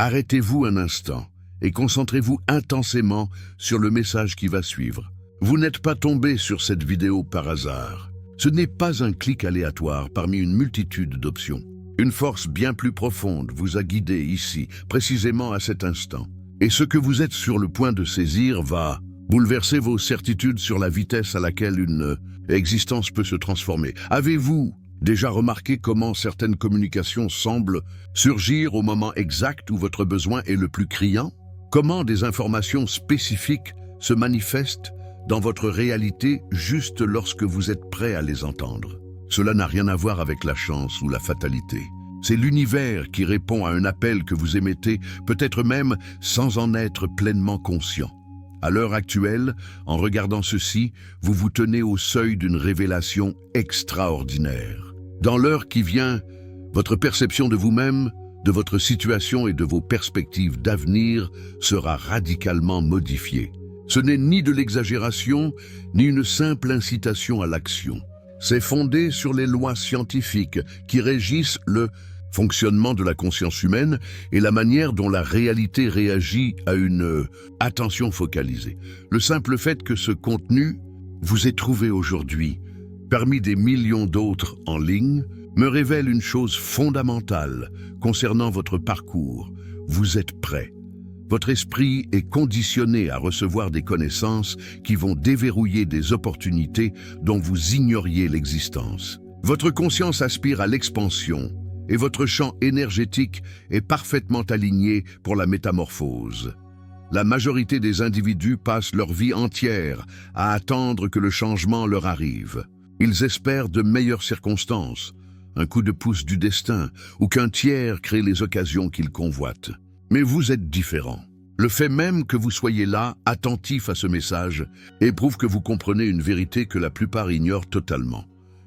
Arrêtez-vous un instant et concentrez-vous intensément sur le message qui va suivre. Vous n'êtes pas tombé sur cette vidéo par hasard. Ce n'est pas un clic aléatoire parmi une multitude d'options. Une force bien plus profonde vous a guidé ici, précisément à cet instant. Et ce que vous êtes sur le point de saisir va bouleverser vos certitudes sur la vitesse à laquelle une existence peut se transformer. Avez-vous déjà remarqué comment certaines communications semblent surgir au moment exact où votre besoin est le plus criant? Comment des informations spécifiques se manifestent dans votre réalité juste lorsque vous êtes prêt à les entendre? Cela n'a rien à voir avec la chance ou la fatalité. C'est l'univers qui répond à un appel que vous émettez, peut-être même sans en être pleinement conscient. À l'heure actuelle, en regardant ceci, vous vous tenez au seuil d'une révélation extraordinaire. Dans l'heure qui vient, votre perception de vous-même, de votre situation et de vos perspectives d'avenir sera radicalement modifiée. Ce n'est ni de l'exagération, ni une simple incitation à l'action. C'est fondé sur les lois scientifiques qui régissent le fonctionnement de la conscience humaine et la manière dont la réalité réagit à une attention focalisée. Le simple fait que ce contenu vous est trouvé aujourd'hui, parmi des millions d'autres en ligne, me révèle une chose fondamentale concernant votre parcours. Vous êtes prêt. Votre esprit est conditionné à recevoir des connaissances qui vont déverrouiller des opportunités dont vous ignoriez l'existence. Votre conscience aspire à l'expansion et votre champ énergétique est parfaitement aligné pour la métamorphose. La majorité des individus passent leur vie entière à attendre que le changement leur arrive. Ils espèrent de meilleures circonstances, un coup de pouce du destin ou qu'un tiers crée les occasions qu'ils convoitent. Mais vous êtes différent. Le fait même que vous soyez là, attentif à ce message, éprouve que vous comprenez une vérité que la plupart ignorent totalement.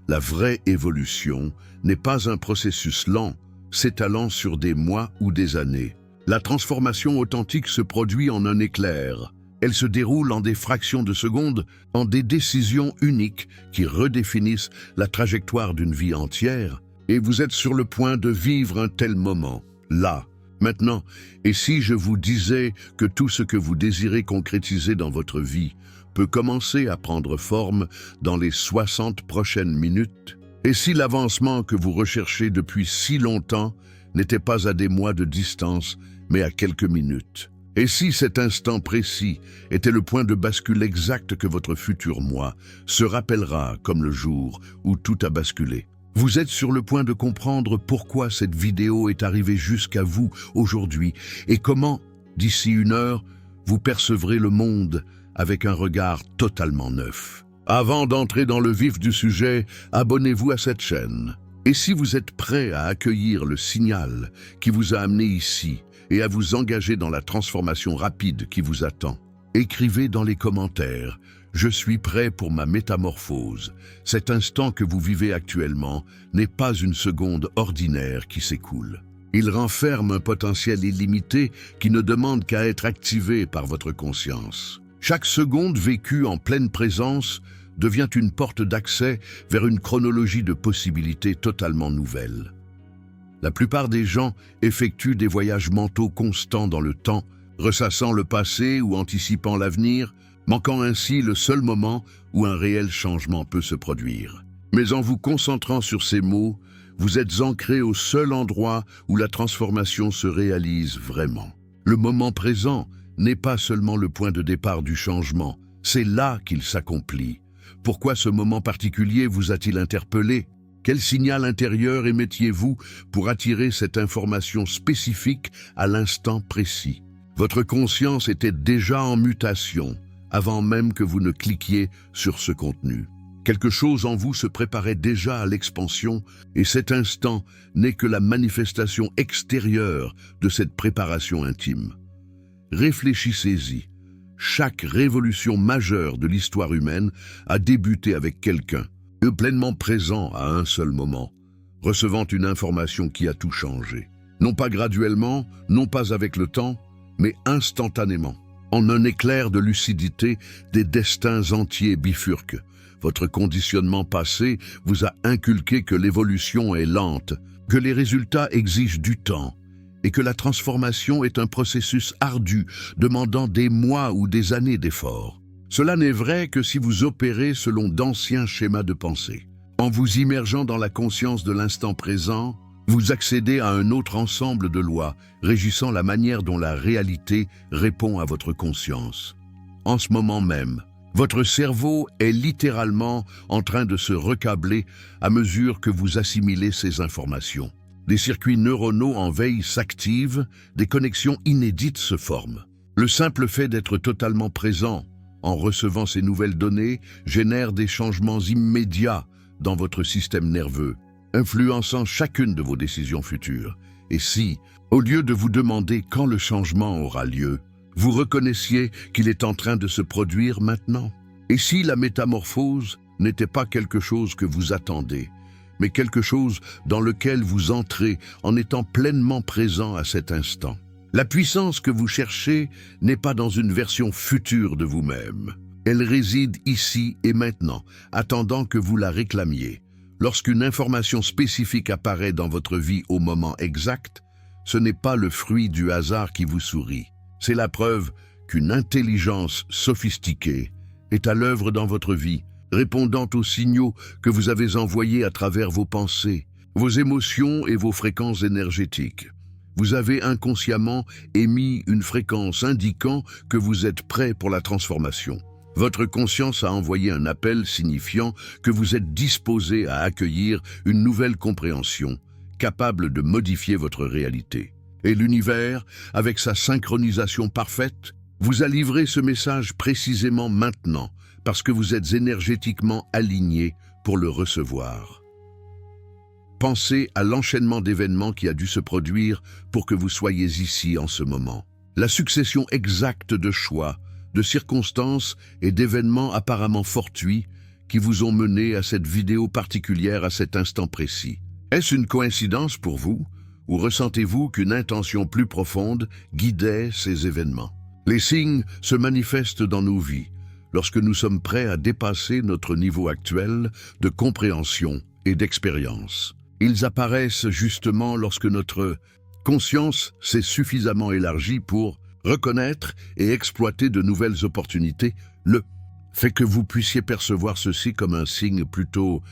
La vraie évolution n'est pas un processus lent, s'étalant sur des mois ou des années. La transformation authentique se produit en un éclair. Elle se déroule en des fractions de secondes, en des décisions uniques qui redéfinissent la trajectoire d'une vie entière. Et vous êtes sur le point de vivre un tel moment, là, maintenant. Et si je vous disais que tout ce que vous désirez concrétiser dans votre vie peut commencer à prendre forme dans les 60 prochaines minutes? Et si l'avancement que vous recherchez depuis si longtemps n'était pas à des mois de distance, mais à quelques minutes? Et si cet instant précis était le point de bascule exact que votre futur moi se rappellera comme le jour où tout a basculé? Vous êtes sur le point de comprendre pourquoi cette vidéo est arrivée jusqu'à vous aujourd'hui et comment, d'ici une heure, vous percevrez le monde avec un regard totalement neuf. Avant d'entrer dans le vif du sujet, abonnez-vous à cette chaîne. Et si vous êtes prêt à accueillir le signal qui vous a amené ici et à vous engager dans la transformation rapide qui vous attend, écrivez dans les commentaires « Je suis prêt pour ma métamorphose ». Cet instant que vous vivez actuellement n'est pas une seconde ordinaire qui s'écoule. Il renferme un potentiel illimité qui ne demande qu'à être activé par votre conscience. Chaque seconde vécue en pleine présence devient une porte d'accès vers une chronologie de possibilités totalement nouvelles. La plupart des gens effectuent des voyages mentaux constants dans le temps, ressassant le passé ou anticipant l'avenir, manquant ainsi le seul moment où un réel changement peut se produire. Mais en vous concentrant sur ces mots, vous êtes ancré au seul endroit où la transformation se réalise vraiment. Le moment présent n'est pas seulement le point de départ du changement, c'est là qu'il s'accomplit. Pourquoi ce moment particulier vous a-t-il interpellé? Quel signal intérieur émettiez-vous pour attirer cette information spécifique à l'instant précis? Votre conscience était déjà en mutation avant même que vous ne cliquiez sur ce contenu. Quelque chose en vous se préparait déjà à l'expansion et cet instant n'est que la manifestation extérieure de cette préparation intime. Réfléchissez-y. Chaque révolution majeure de l'histoire humaine a débuté avec quelqu'un, pleinement présent à un seul moment, recevant une information qui a tout changé. Non pas graduellement, non pas avec le temps, mais instantanément. En un éclair de lucidité, des destins entiers bifurquent. Votre conditionnement passé vous a inculqué que l'évolution est lente, que les résultats exigent du temps, et que la transformation est un processus ardu, demandant des mois ou des années d'efforts. Cela n'est vrai que si vous opérez selon d'anciens schémas de pensée. En vous immergeant dans la conscience de l'instant présent, vous accédez à un autre ensemble de lois régissant la manière dont la réalité répond à votre conscience. En ce moment même, votre cerveau est littéralement en train de se recabler à mesure que vous assimilez ces informations. Des circuits neuronaux en veille s'activent, des connexions inédites se forment. Le simple fait d'être totalement présent en recevant ces nouvelles données génère des changements immédiats dans votre système nerveux, influençant chacune de vos décisions futures. Et si, au lieu de vous demander quand le changement aura lieu, vous reconnaissiez qu'il est en train de se produire maintenant? Et si la métamorphose n'était pas quelque chose que vous attendez, mais quelque chose dans lequel vous entrez en étant pleinement présent à cet instant? La puissance que vous cherchez n'est pas dans une version future de vous-même. Elle réside ici et maintenant, attendant que vous la réclamiez. Lorsqu'une information spécifique apparaît dans votre vie au moment exact, ce n'est pas le fruit du hasard qui vous sourit. C'est la preuve qu'une intelligence sophistiquée est à l'œuvre dans votre vie, répondant aux signaux que vous avez envoyés à travers vos pensées, vos émotions et vos fréquences énergétiques. Vous avez inconsciemment émis une fréquence indiquant que vous êtes prêt pour la transformation. Votre conscience a envoyé un appel signifiant que vous êtes disposé à accueillir une nouvelle compréhension, capable de modifier votre réalité. Et l'univers, avec sa synchronisation parfaite, vous a livré ce message précisément maintenant, parce que vous êtes énergétiquement aligné pour le recevoir. Pensez à l'enchaînement d'événements qui a dû se produire pour que vous soyez ici en ce moment. La succession exacte de choix, de circonstances et d'événements apparemment fortuits qui vous ont mené à cette vidéo particulière à cet instant précis. Est-ce une coïncidence pour vous, ou ressentez-vous qu'une intention plus profonde guidait ces événements? Les signes se manifestent dans nos vies lorsque nous sommes prêts à dépasser notre niveau actuel de compréhension et d'expérience. Ils apparaissent justement lorsque notre conscience s'est suffisamment élargie pour reconnaître et exploiter de nouvelles opportunités. Le fait que vous puissiez percevoir ceci comme un signe plutôt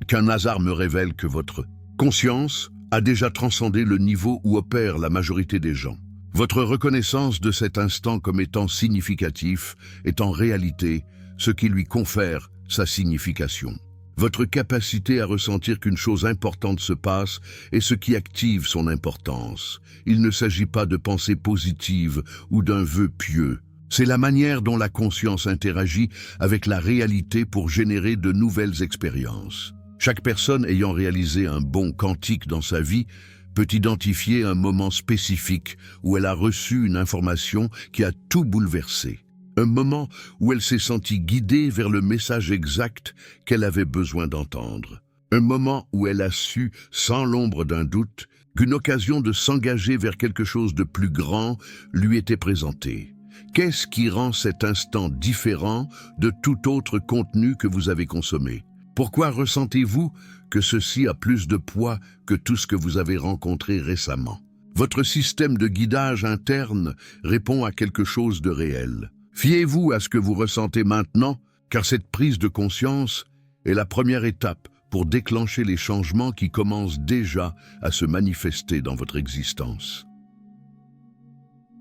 qu'un hasard me révèle que votre conscience a déjà transcendé le niveau où opère la majorité des gens. Votre reconnaissance de cet instant comme étant significatif est en réalité ce qui lui confère sa signification. Votre capacité à ressentir qu'une chose importante se passe est ce qui active son importance. Il ne s'agit pas de pensée positive ou d'un vœu pieux. C'est la manière dont la conscience interagit avec la réalité pour générer de nouvelles expériences. Chaque personne ayant réalisé un bond quantique dans sa vie peut identifier un moment spécifique où elle a reçu une information qui a tout bouleversé. Un moment où elle s'est sentie guidée vers le message exact qu'elle avait besoin d'entendre. Un moment où elle a su, sans l'ombre d'un doute, qu'une occasion de s'engager vers quelque chose de plus grand lui était présentée. Qu'est-ce qui rend cet instant différent de tout autre contenu que vous avez consommé? Pourquoi ressentez-vous que ceci a plus de poids que tout ce que vous avez rencontré récemment? Votre système de guidage interne répond à quelque chose de réel. Fiez-vous à ce que vous ressentez maintenant, car cette prise de conscience est la première étape pour déclencher les changements qui commencent déjà à se manifester dans votre existence.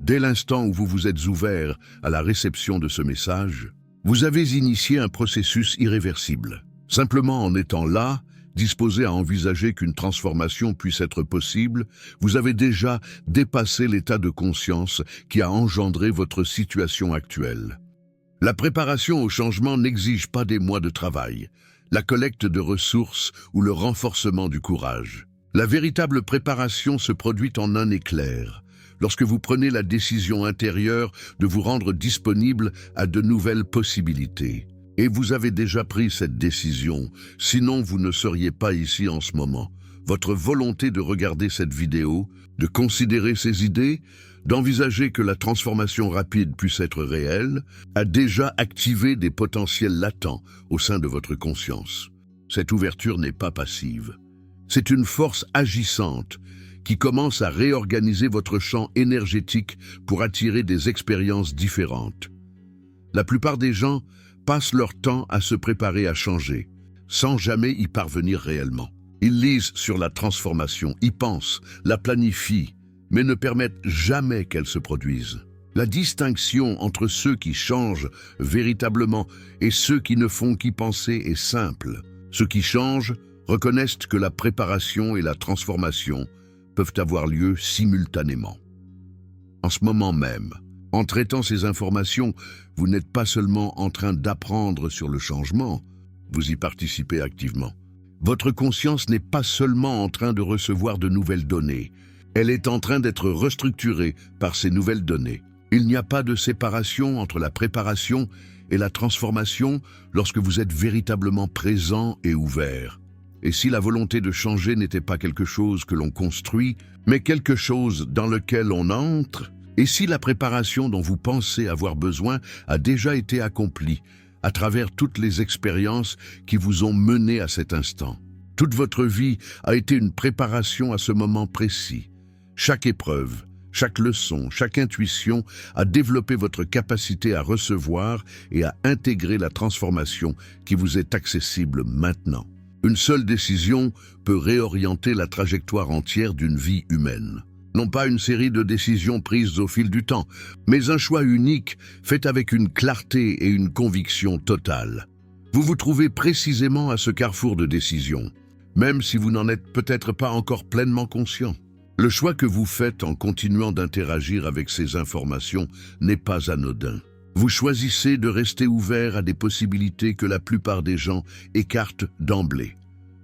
Dès l'instant où vous vous êtes ouvert à la réception de ce message, vous avez initié un processus irréversible. Simplement en étant là, disposé à envisager qu'une transformation puisse être possible, vous avez déjà dépassé l'état de conscience qui a engendré votre situation actuelle. La préparation au changement n'exige pas des mois de travail, la collecte de ressources ou le renforcement du courage. La véritable préparation se produit en un éclair, lorsque vous prenez la décision intérieure de vous rendre disponible à de nouvelles possibilités. Et vous avez déjà pris cette décision, sinon vous ne seriez pas ici en ce moment. Votre volonté de regarder cette vidéo, de considérer ces idées, d'envisager que la transformation rapide puisse être réelle, a déjà activé des potentiels latents au sein de votre conscience. Cette ouverture n'est pas passive. C'est une force agissante qui commence à réorganiser votre champ énergétique pour attirer des expériences différentes. La plupart des gens passent leur temps à se préparer à changer, sans jamais y parvenir réellement. Ils lisent sur la transformation, y pensent, la planifient, mais ne permettent jamais qu'elle se produise. La distinction entre ceux qui changent véritablement et ceux qui ne font qu'y penser est simple. Ceux qui changent reconnaissent que la préparation et la transformation peuvent avoir lieu simultanément. En ce moment même, en traitant ces informations, vous n'êtes pas seulement en train d'apprendre sur le changement, vous y participez activement. Votre conscience n'est pas seulement en train de recevoir de nouvelles données, elle est en train d'être restructurée par ces nouvelles données. Il n'y a pas de séparation entre la préparation et la transformation lorsque vous êtes véritablement présent et ouvert. Et si la volonté de changer n'était pas quelque chose que l'on construit, mais quelque chose dans lequel on entre, et si la préparation dont vous pensez avoir besoin a déjà été accomplie à travers toutes les expériences qui vous ont mené à cet instant. Toute votre vie a été une préparation à ce moment précis. Chaque épreuve, chaque leçon, chaque intuition a développé votre capacité à recevoir et à intégrer la transformation qui vous est accessible maintenant. Une seule décision peut réorienter la trajectoire entière d'une vie humaine. Non pas une série de décisions prises au fil du temps, mais un choix unique fait avec une clarté et une conviction totale. Vous vous trouvez précisément à ce carrefour de décisions, même si vous n'en êtes peut-être pas encore pleinement conscient. Le choix que vous faites en continuant d'interagir avec ces informations n'est pas anodin. Vous choisissez de rester ouvert à des possibilités que la plupart des gens écartent d'emblée.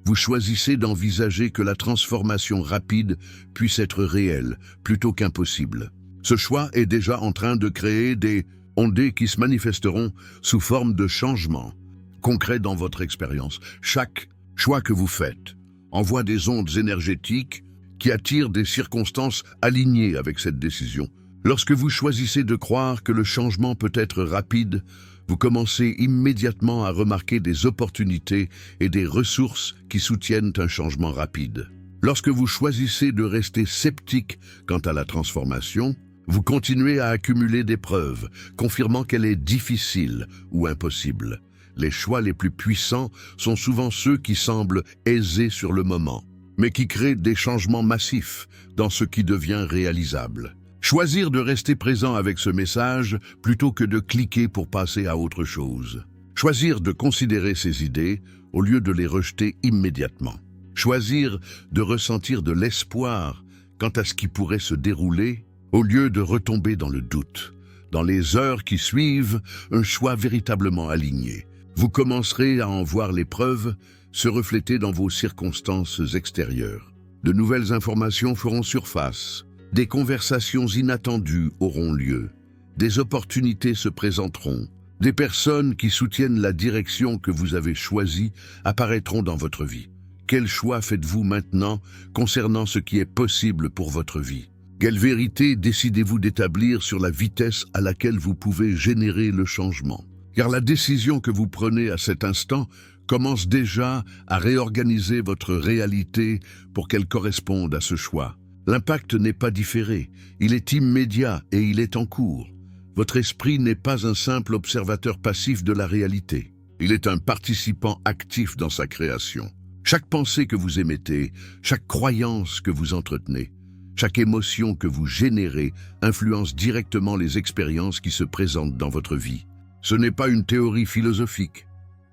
Vous choisissez d'envisager que la transformation rapide puisse être réelle plutôt qu'impossible. Ce choix est déjà en train de créer des ondées qui se manifesteront sous forme de changements concrets dans votre expérience. Chaque choix que vous faites envoie des ondes énergétiques qui attirent des circonstances alignées avec cette décision. Lorsque vous choisissez de croire que le changement peut être rapide, vous commencez immédiatement à remarquer des opportunités et des ressources qui soutiennent un changement rapide. Lorsque vous choisissez de rester sceptique quant à la transformation, vous continuez à accumuler des preuves, confirmant qu'elle est difficile ou impossible. Les choix les plus puissants sont souvent ceux qui semblent aisés sur le moment, mais qui créent des changements massifs dans ce qui devient réalisable. Choisir de rester présent avec ce message plutôt que de cliquer pour passer à autre chose. Choisir de considérer ces idées au lieu de les rejeter immédiatement. Choisir de ressentir de l'espoir quant à ce qui pourrait se dérouler au lieu de retomber dans le doute. Dans les heures qui suivent, un choix véritablement aligné. Vous commencerez à en voir les preuves se refléter dans vos circonstances extérieures. De nouvelles informations feront surface. Des conversations inattendues auront lieu, des opportunités se présenteront, des personnes qui soutiennent la direction que vous avez choisie apparaîtront dans votre vie. Quel choix faites-vous maintenant concernant ce qui est possible pour votre vie? Quelle vérité décidez-vous d'établir sur la vitesse à laquelle vous pouvez générer le changement? Car la décision que vous prenez à cet instant commence déjà à réorganiser votre réalité pour qu'elle corresponde à ce choix. L'impact n'est pas différé, il est immédiat et il est en cours. Votre esprit n'est pas un simple observateur passif de la réalité. Il est un participant actif dans sa création. Chaque pensée que vous émettez, chaque croyance que vous entretenez, chaque émotion que vous générez influence directement les expériences qui se présentent dans votre vie. Ce n'est pas une théorie philosophique,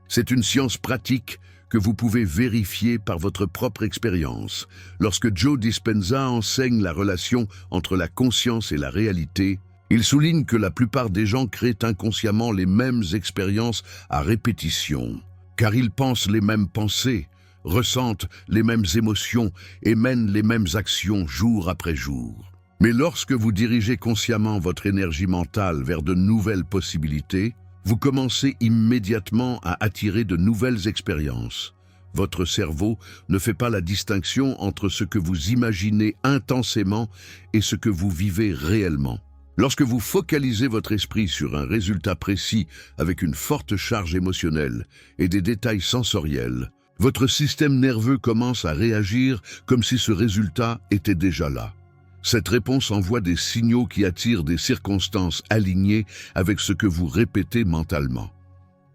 c'est une science pratique que vous pouvez vérifier par votre propre expérience. Lorsque Joe Dispenza enseigne la relation entre la conscience et la réalité, il souligne que la plupart des gens créent inconsciemment les mêmes expériences à répétition, car ils pensent les mêmes pensées, ressentent les mêmes émotions et mènent les mêmes actions jour après jour. Mais lorsque vous dirigez consciemment votre énergie mentale vers de nouvelles possibilités, vous commencez immédiatement à attirer de nouvelles expériences. Votre cerveau ne fait pas la distinction entre ce que vous imaginez intensément et ce que vous vivez réellement. Lorsque vous focalisez votre esprit sur un résultat précis avec une forte charge émotionnelle et des détails sensoriels, Votre système nerveux commence à réagir comme si ce résultat était déjà là. Cette réponse envoie des signaux qui attirent des circonstances alignées avec ce que vous répétez mentalement.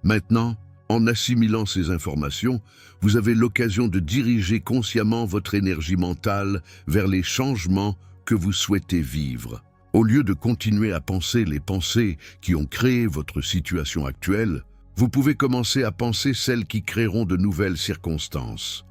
Maintenant, en assimilant ces informations, vous avez l'occasion de diriger consciemment votre énergie mentale vers les changements que vous souhaitez vivre. Au lieu de continuer à penser les pensées qui ont créé votre situation actuelle, vous pouvez commencer à penser celles qui créeront de nouvelles circonstances.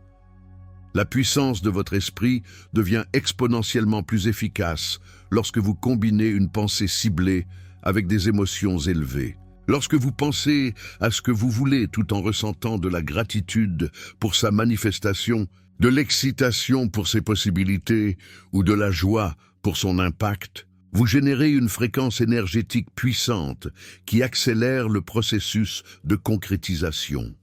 La puissance de votre esprit devient exponentiellement plus efficace lorsque vous combinez une pensée ciblée avec des émotions élevées. Lorsque vous pensez à ce que vous voulez tout en ressentant de la gratitude pour sa manifestation, de l'excitation pour ses possibilités ou de la joie pour son impact, vous générez une fréquence énergétique puissante qui accélère le processus de concrétisation.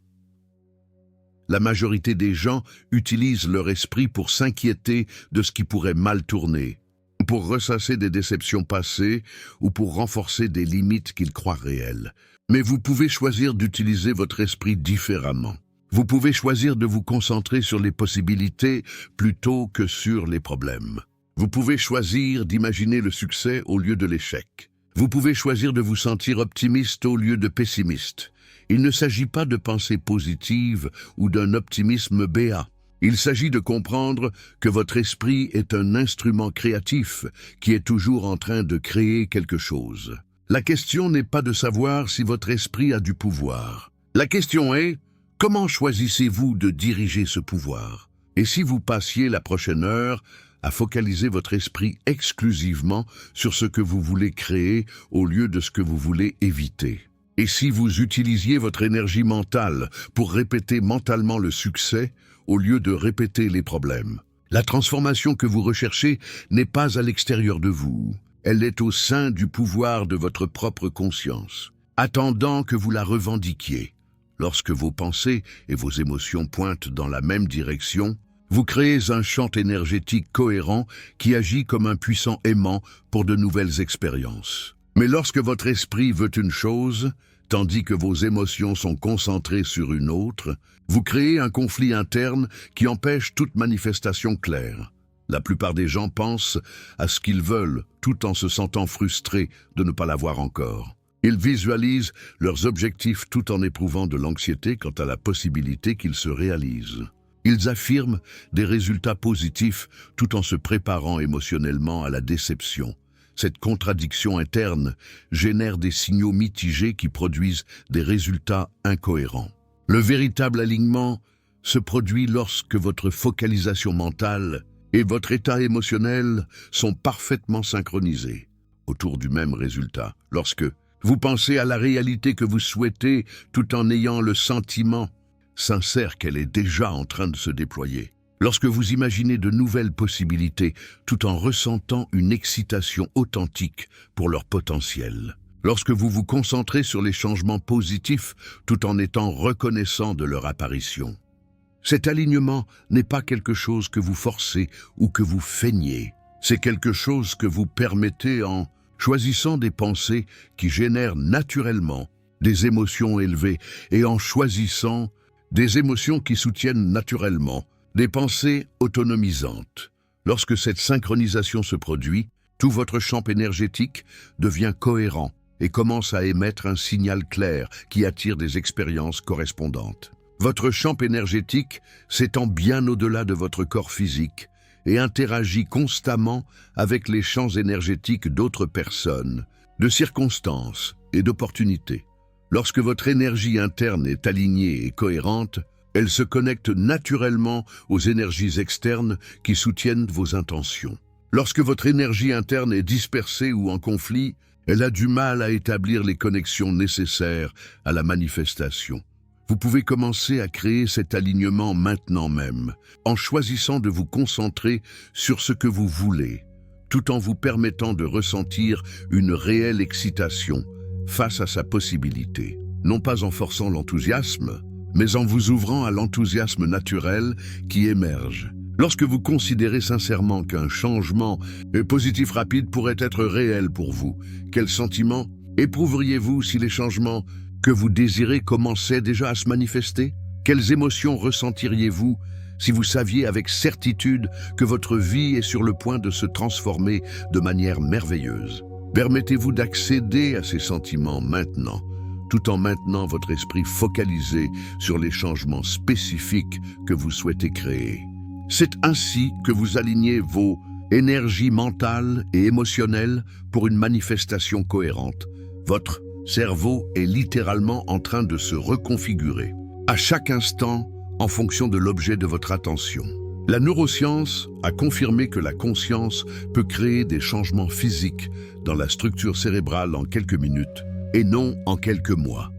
La majorité des gens utilisent leur esprit pour s'inquiéter de ce qui pourrait mal tourner, pour ressasser des déceptions passées ou pour renforcer des limites qu'ils croient réelles. Mais vous pouvez choisir d'utiliser votre esprit différemment. Vous pouvez choisir de vous concentrer sur les possibilités plutôt que sur les problèmes. Vous pouvez choisir d'imaginer le succès au lieu de l'échec. Vous pouvez choisir de vous sentir optimiste au lieu de pessimiste. Il ne s'agit pas de pensée positive ou d'un optimisme béat. Il s'agit de comprendre que votre esprit est un instrument créatif qui est toujours en train de créer quelque chose. La question n'est pas de savoir si votre esprit a du pouvoir. La question est, comment choisissez-vous de diriger ce pouvoir? Et si vous passiez la prochaine heure à focaliser votre esprit exclusivement sur ce que vous voulez créer au lieu de ce que vous voulez éviter? Et si vous utilisiez votre énergie mentale pour répéter mentalement le succès au lieu de répéter les problèmes? La transformation que vous recherchez n'est pas à l'extérieur de vous, elle est au sein du pouvoir de votre propre conscience, attendant que vous la revendiquiez. Lorsque vos pensées et vos émotions pointent dans la même direction, vous créez un champ énergétique cohérent qui agit comme un puissant aimant pour de nouvelles expériences. Mais lorsque votre esprit veut une chose, tandis que vos émotions sont concentrées sur une autre, vous créez un conflit interne qui empêche toute manifestation claire. La plupart des gens pensent à ce qu'ils veulent tout en se sentant frustrés de ne pas l'avoir encore. Ils visualisent leurs objectifs tout en éprouvant de l'anxiété quant à la possibilité qu'ils se réalisent. Ils affirment des résultats positifs tout en se préparant émotionnellement à la déception. Cette contradiction interne génère des signaux mitigés qui produisent des résultats incohérents. Le véritable alignement se produit lorsque votre focalisation mentale et votre état émotionnel sont parfaitement synchronisés autour du même résultat. Lorsque vous pensez à la réalité que vous souhaitez tout en ayant le sentiment sincère qu'elle est déjà en train de se déployer. Lorsque vous imaginez de nouvelles possibilités tout en ressentant une excitation authentique pour leur potentiel. Lorsque vous vous concentrez sur les changements positifs tout en étant reconnaissant de leur apparition. Cet alignement n'est pas quelque chose que vous forcez ou que vous feignez. C'est quelque chose que vous permettez en choisissant des pensées qui génèrent naturellement des émotions élevées et en choisissant des émotions qui soutiennent naturellement des pensées autonomisantes. Lorsque cette synchronisation se produit, tout votre champ énergétique devient cohérent et commence à émettre un signal clair qui attire des expériences correspondantes. Votre champ énergétique s'étend bien au-delà de votre corps physique et interagit constamment avec les champs énergétiques d'autres personnes, de circonstances et d'opportunités. Lorsque votre énergie interne est alignée et cohérente, elle se connecte naturellement aux énergies externes qui soutiennent vos intentions. Lorsque votre énergie interne est dispersée ou en conflit, elle a du mal à établir les connexions nécessaires à la manifestation. Vous pouvez commencer à créer cet alignement maintenant même, en choisissant de vous concentrer sur ce que vous voulez, tout en vous permettant de ressentir une réelle excitation face à sa possibilité. Non pas en forçant l'enthousiasme, mais en vous ouvrant à l'enthousiasme naturel qui émerge. Lorsque vous considérez sincèrement qu'un changement positif rapide pourrait être réel pour vous, quel sentiment éprouveriez-vous si les changements que vous désirez commençaient déjà à se manifester? Quelles émotions ressentiriez-vous si vous saviez avec certitude que votre vie est sur le point de se transformer de manière merveilleuse? Permettez-vous d'accéder à ces sentiments maintenant, tout en maintenant votre esprit focalisé sur les changements spécifiques que vous souhaitez créer. C'est ainsi que vous alignez vos énergies mentales et émotionnelles pour une manifestation cohérente. Votre cerveau est littéralement en train de se reconfigurer, à chaque instant, en fonction de l'objet de votre attention. La neuroscience a confirmé que la conscience peut créer des changements physiques dans la structure cérébrale en quelques minutes, et non en quelques mois.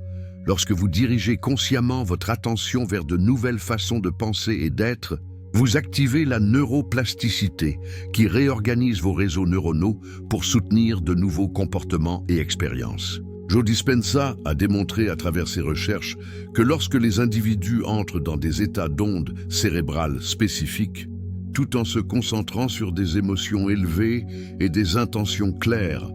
Lorsque vous dirigez consciemment votre attention vers de nouvelles façons de penser et d'être, vous activez la neuroplasticité qui réorganise vos réseaux neuronaux pour soutenir de nouveaux comportements et expériences. Joe Dispenza a démontré à travers ses recherches que lorsque les individus entrent dans des états d'ondes cérébrales spécifiques, tout en se concentrant sur des émotions élevées et des intentions claires,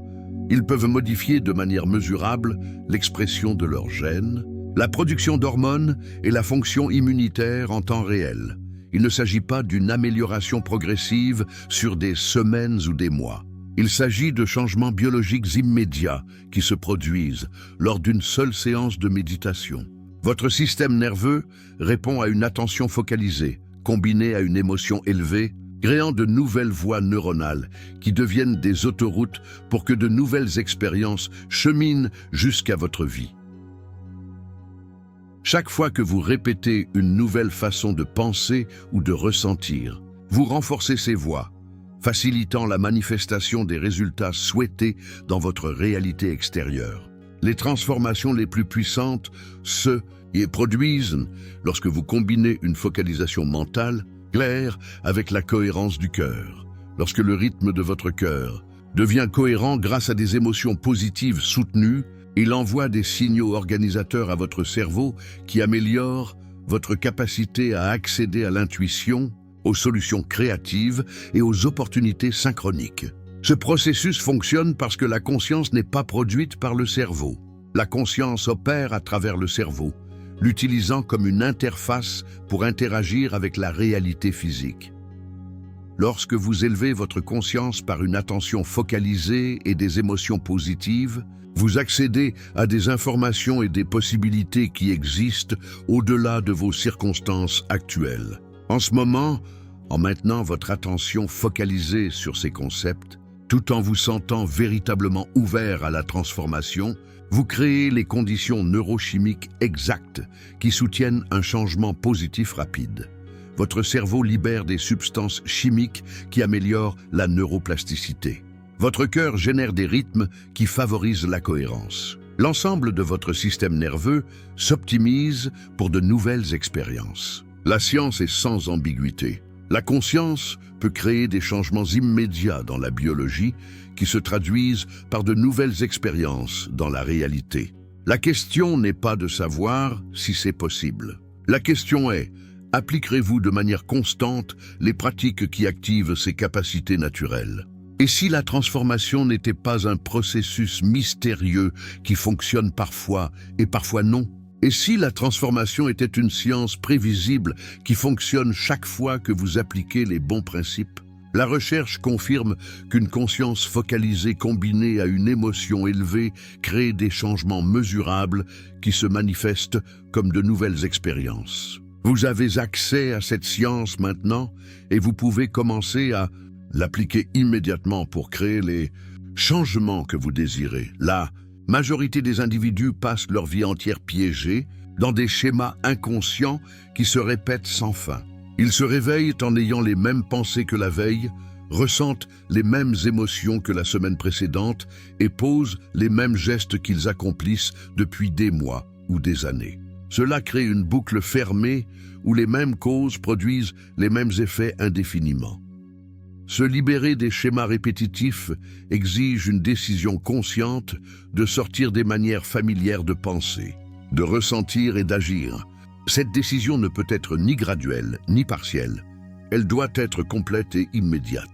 ils peuvent modifier de manière mesurable l'expression de leurs gènes, la production d'hormones et la fonction immunitaire en temps réel. Il ne s'agit pas d'une amélioration progressive sur des semaines ou des mois. Il s'agit de changements biologiques immédiats qui se produisent lors d'une seule séance de méditation. Votre système nerveux répond à une attention focalisée, combinée à une émotion élevée, créant de nouvelles voies neuronales qui deviennent des autoroutes pour que de nouvelles expériences cheminent jusqu'à votre vie. Chaque fois que vous répétez une nouvelle façon de penser ou de ressentir, vous renforcez ces voies, facilitant la manifestation des résultats souhaités dans votre réalité extérieure. Les transformations les plus puissantes se produisent lorsque vous combinez une focalisation mentale claire avec la cohérence du cœur. Lorsque le rythme de votre cœur devient cohérent grâce à des émotions positives soutenues, il envoie des signaux organisateurs à votre cerveau qui améliorent votre capacité à accéder à l'intuition, aux solutions créatives et aux opportunités synchroniques. Ce processus fonctionne parce que la conscience n'est pas produite par le cerveau. La conscience opère à travers le cerveau, l'utilisant comme une interface pour interagir avec la réalité physique. Lorsque vous élevez votre conscience par une attention focalisée et des émotions positives, vous accédez à des informations et des possibilités qui existent au-delà de vos circonstances actuelles. En ce moment, en maintenant votre attention focalisée sur ces concepts, tout en vous sentant véritablement ouvert à la transformation, vous créez les conditions neurochimiques exactes qui soutiennent un changement positif rapide. Votre cerveau libère des substances chimiques qui améliorent la neuroplasticité. Votre cœur génère des rythmes qui favorisent la cohérence. L'ensemble de votre système nerveux s'optimise pour de nouvelles expériences. La science est sans ambiguïté. La conscience peut créer des changements immédiats dans la biologie qui se traduisent par de nouvelles expériences dans la réalité. La question n'est pas de savoir si c'est possible. La question est, appliquerez-vous de manière constante les pratiques qui activent ces capacités naturelles? Et si la transformation n'était pas un processus mystérieux qui fonctionne parfois et parfois non? Et si la transformation était une science prévisible qui fonctionne chaque fois que vous appliquez les bons principes? La recherche confirme qu'une conscience focalisée combinée à une émotion élevée crée des changements mesurables qui se manifestent comme de nouvelles expériences. Vous avez accès à cette science maintenant et vous pouvez commencer à l'appliquer immédiatement pour créer les changements que vous désirez. La majorité des individus passent leur vie entière piégés dans des schémas inconscients qui se répètent sans fin. Ils se réveillent en ayant les mêmes pensées que la veille, ressentent les mêmes émotions que la semaine précédente et posent les mêmes gestes qu'ils accomplissent depuis des mois ou des années. Cela crée une boucle fermée où les mêmes causes produisent les mêmes effets indéfiniment. Se libérer des schémas répétitifs exige une décision consciente de sortir des manières familières de penser, de ressentir et d'agir. Cette décision ne peut être ni graduelle ni partielle. Elle doit être complète et immédiate.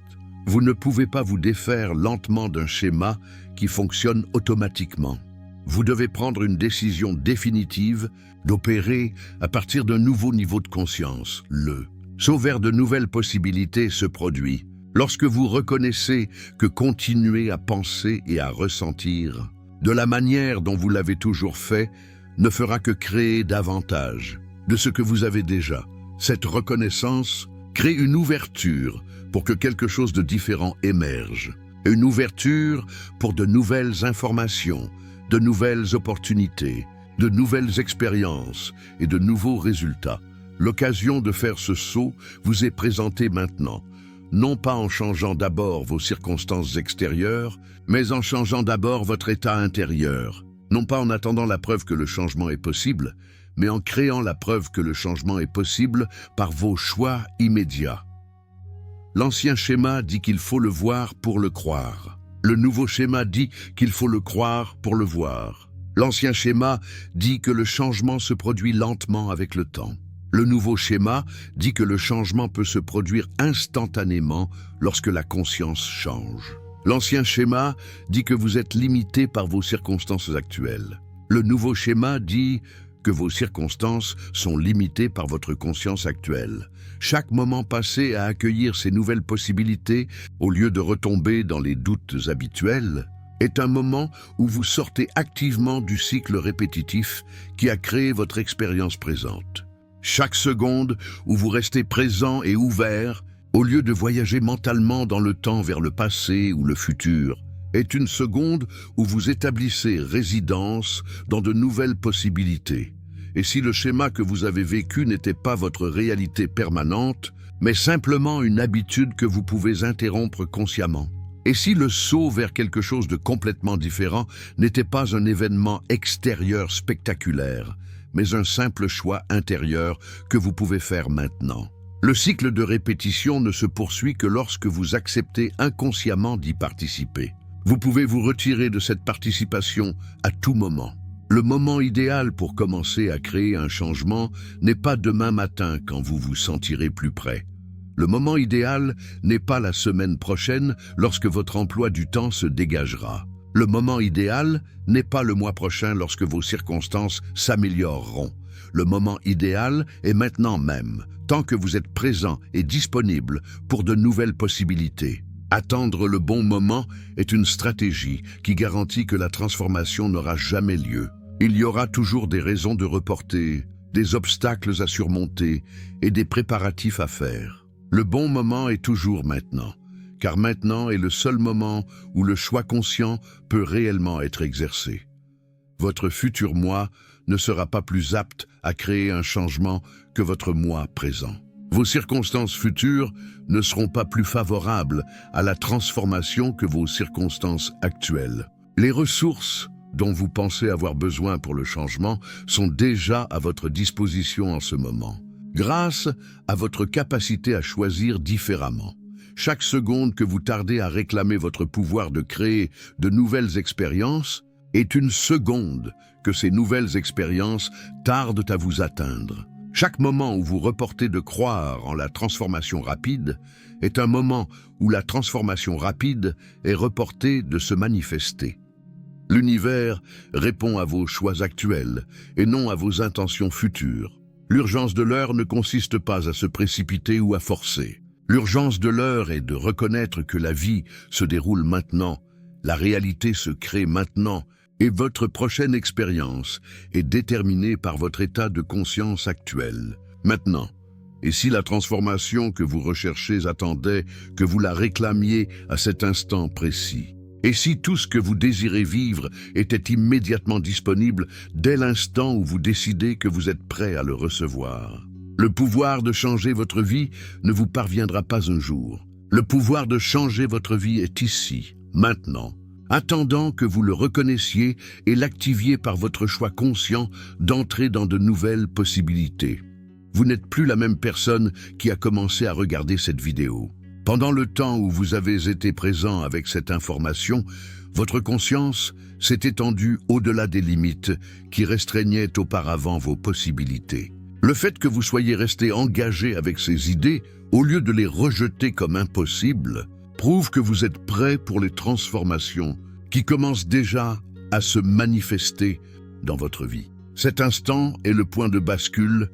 Vous ne pouvez pas vous défaire lentement d'un schéma qui fonctionne automatiquement. vous devez prendre une décision définitive d'opérer à partir d'un nouveau niveau de conscience. Le saut vers de nouvelles possibilités se produit lorsque vous reconnaissez que continuer à penser et à ressentir de la manière dont vous l'avez toujours fait ne fera que créer davantage de ce que vous avez déjà. Cette reconnaissance crée une ouverture pour que quelque chose de différent émerge. Une ouverture pour de nouvelles informations, de nouvelles opportunités, de nouvelles expériences et de nouveaux résultats. L'occasion de faire ce saut vous est présentée maintenant, non pas en changeant d'abord vos circonstances extérieures, mais en changeant d'abord votre état intérieur. Non pas en attendant la preuve que le changement est possible, mais en créant la preuve que le changement est possible par vos choix immédiats. L'ancien schéma dit qu'il faut le voir pour le croire. Le nouveau schéma dit qu'il faut le croire pour le voir. L'ancien schéma dit que le changement se produit lentement avec le temps. Le nouveau schéma dit que le changement peut se produire instantanément lorsque la conscience change. L'ancien schéma dit que vous êtes limité par vos circonstances actuelles. Le nouveau schéma dit que vos circonstances sont limitées par votre conscience actuelle. Chaque moment passé à accueillir ces nouvelles possibilités, au lieu de retomber dans les doutes habituels, est un moment où vous sortez activement du cycle répétitif qui a créé votre expérience présente. Chaque seconde où vous restez présent et ouvert, au lieu de voyager mentalement dans le temps vers le passé ou le futur, est une seconde où vous établissez résidence dans de nouvelles possibilités. Et si le schéma que vous avez vécu n'était pas votre réalité permanente, mais simplement une habitude que vous pouvez interrompre consciemment? Et si le saut vers quelque chose de complètement différent n'était pas un événement extérieur spectaculaire, mais un simple choix intérieur que vous pouvez faire maintenant? Le cycle de répétition ne se poursuit que lorsque vous acceptez inconsciemment d'y participer. Vous pouvez vous retirer de cette participation à tout moment. Le moment idéal pour commencer à créer un changement n'est pas demain matin quand vous vous sentirez plus prêt. Le moment idéal n'est pas la semaine prochaine lorsque votre emploi du temps se dégagera. Le moment idéal n'est pas le mois prochain lorsque vos circonstances s'amélioreront. Le moment idéal est maintenant même, tant que vous êtes présent et disponible pour de nouvelles possibilités. Attendre le bon moment est une stratégie qui garantit que la transformation n'aura jamais lieu. Il y aura toujours des raisons de reporter, des obstacles à surmonter et des préparatifs à faire. Le bon moment est toujours maintenant, car maintenant est le seul moment où le choix conscient peut réellement être exercé. Votre futur moi ne sera pas plus apte à créer un changement que votre moi présent. Vos circonstances futures ne seront pas plus favorables à la transformation que vos circonstances actuelles. Les ressources dont vous pensez avoir besoin pour le changement sont déjà à votre disposition en ce moment, grâce à votre capacité à choisir différemment. Chaque seconde que vous tardez à réclamer votre pouvoir de créer de nouvelles expériences est une seconde que ces nouvelles expériences tardent à vous atteindre. Chaque moment où vous reportez de croire en la transformation rapide est un moment où la transformation rapide est reportée de se manifester. L'univers répond à vos choix actuels et non à vos intentions futures. L'urgence de l'heure ne consiste pas à se précipiter ou à forcer. L'urgence de l'heure est de reconnaître que la vie se déroule maintenant, la réalité se crée maintenant, et votre prochaine expérience est déterminée par votre état de conscience actuel, maintenant. Et si la transformation que vous recherchez attendait que vous la réclamiez à cet instant précis? Et si tout ce que vous désirez vivre était immédiatement disponible dès l'instant où vous décidez que vous êtes prêt à le recevoir? Le pouvoir de changer votre vie ne vous parviendra pas un jour. Le pouvoir de changer votre vie est ici, maintenant, attendant que vous le reconnaissiez et l'activiez par votre choix conscient d'entrer dans de nouvelles possibilités. Vous n'êtes plus la même personne qui a commencé à regarder cette vidéo. Pendant le temps où vous avez été présent avec cette information, votre conscience s'est étendue au-delà des limites qui restreignaient auparavant vos possibilités. Le fait que vous soyez resté engagé avec ces idées, au lieu de les rejeter comme impossibles, prouve que vous êtes prêt pour les transformations qui commencent déjà à se manifester dans votre vie. Cet instant est le point de bascule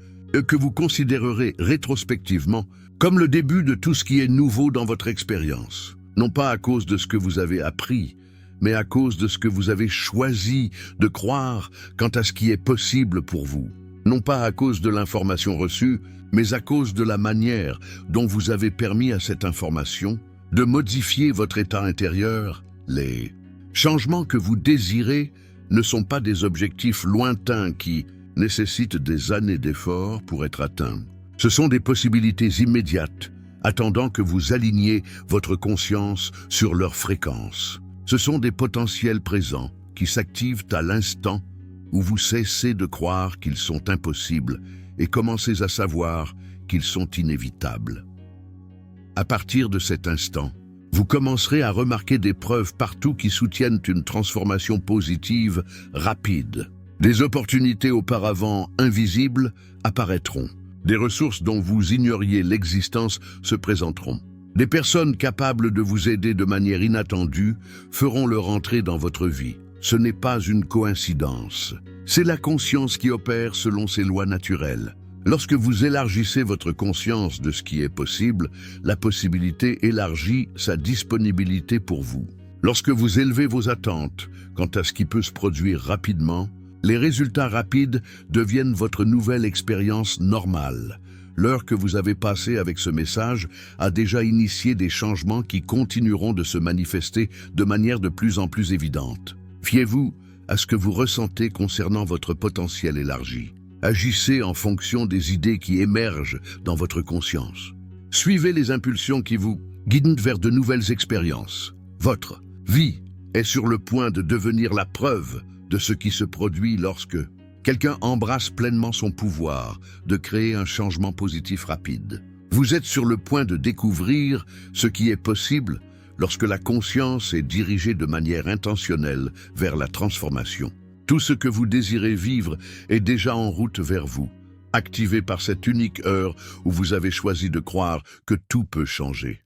que vous considérerez rétrospectivement comme le début de tout ce qui est nouveau dans votre expérience. Non pas à cause de ce que vous avez appris, mais à cause de ce que vous avez choisi de croire quant à ce qui est possible pour vous. Non pas à cause de l'information reçue, mais à cause de la manière dont vous avez permis à cette information de modifier votre état intérieur. Les changements que vous désirez ne sont pas des objectifs lointains qui nécessitent des années d'efforts pour être atteints. Ce sont des possibilités immédiates, attendant que vous aligniez votre conscience sur leur fréquence. Ce sont des potentiels présents qui s'activent à l'instant où vous cessez de croire qu'ils sont impossibles et commencez à savoir qu'ils sont inévitables. À partir de cet instant, vous commencerez à remarquer des preuves partout qui soutiennent une transformation positive rapide. Des opportunités auparavant invisibles apparaîtront. Des ressources dont vous ignoriez l'existence se présenteront. Des personnes capables de vous aider de manière inattendue feront leur entrée dans votre vie. Ce n'est pas une coïncidence. C'est la conscience qui opère selon ses lois naturelles. Lorsque vous élargissez votre conscience de ce qui est possible, la possibilité élargit sa disponibilité pour vous. Lorsque vous élevez vos attentes quant à ce qui peut se produire rapidement, les résultats rapides deviennent votre nouvelle expérience normale. L'heure que vous avez passée avec ce message a déjà initié des changements qui continueront de se manifester de manière de plus en plus évidente. Fiez-vous à ce que vous ressentez concernant votre potentiel élargi. Agissez en fonction des idées qui émergent dans votre conscience. Suivez les impulsions qui vous guident vers de nouvelles expériences. Votre vie est sur le point de devenir la preuve de ce qui se produit lorsque quelqu'un embrasse pleinement son pouvoir de créer un changement positif rapide. Vous êtes sur le point de découvrir ce qui est possible lorsque la conscience est dirigée de manière intentionnelle vers la transformation. Tout ce que vous désirez vivre est déjà en route vers vous, activé par cette unique heure où vous avez choisi de croire que tout peut changer.